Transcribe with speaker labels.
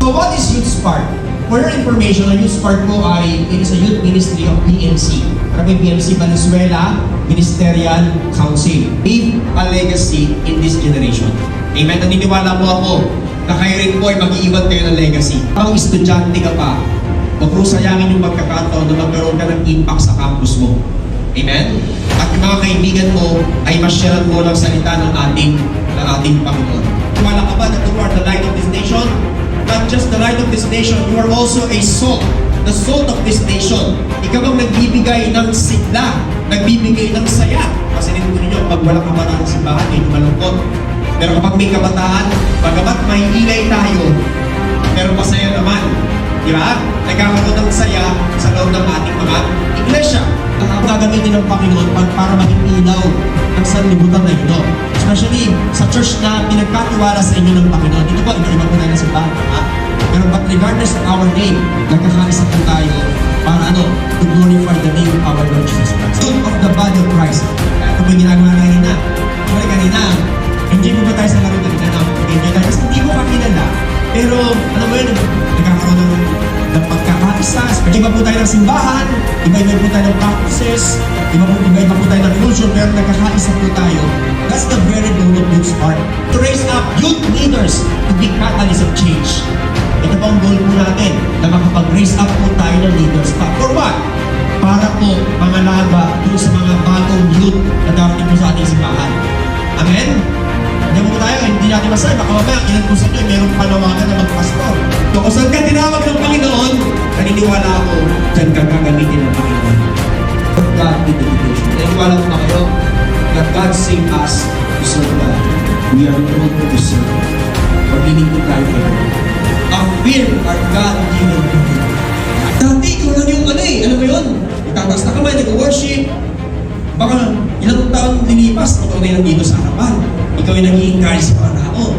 Speaker 1: So what is Youth Spark? For your information, ang Youth Spark po ay it is a youth ministry of BMC. Ano yung BMC? Valenzuela Ministerial Council. Leave a legacy in this generation. Amen? Naniniwala po ako na kayo rin po ay mag-iiwan kayo ng legacy. Ang estudyante ka pa, huwag mo sayangin yung pagkakataon na magkaroon ka ng impact sa campus mo. Amen? At yung mga kaibigan mo ay masyaran mo ng salita ng ating Panginoon. Wala ka ba na you are the light of this nation? Not just the light of this nation, you are also a salt. The salt of this nation. Ikaw ang nagbibigay ng sigla, nagbibigay ng saya. Kasi nito ninyo, pag walang kabataan sa simbahan, ay malungkot. Pero kapag may kabataan, bagamat may ilay tayo, pero masaya naman. Di ba? Nagkakaroon ng saya sa loob ng ating mga iglesia. Ang gagamitin ng Panginoon para maging ilaw ng sanlibutan na ito. Especially sa church na pinagkatiwala sa inyo ng Panginoon. Dito po, iba-iba po tayo ng simbahan. Pero but regardless of our name, nagkakaisa po tayo para to glorify the name of our Lord Jesus Christ. Fruit of the body of Christ. Ito po yung ginagawa na kanina. Kumali kanina, enjoy mo ba tayo sa laro kanina? Enjoy tayo. Kasi hindi mo kakilala. Pero, ano ba yun? Nagkakaroon ng pagkakaisa. Iba po tayo ng simbahan, iba-iba po tayo ng practices, iba-iba po tayo ng culture, pero nagkakaisa po tayo. That's the very goal of Youth Spark. To raise up youth leaders to be catalysts of change. Ito po ang goal po natin, na makapag-raise up po tayo ng leaders pa. For what? Para po mangalaga dun sa mga bagong youth na darating po sa ating simbahan. Amen? Hindi mo tayo, hindi natin masabi. Baka mamaya, ilan po sa inyo, mayroong panawagan na magpastor. So kung saan ka tinawag ng Panginoon, naniniwala ako, dyan ka gagamitin ng Panginoon. But God with dedication. Naniniwala ko na kayo, that God saved us to serve God. We are called to serve. Pag-ibig po tayo kayo. Our fear, our God-given people. Dati, ikaw lang yung alam mo yun? Itataas na kamay, nag-worship. Baka ilang taon nilipas, ikaw na yung nandito sa harapan. Ikaw yung nag-i-encourage sa mga tao.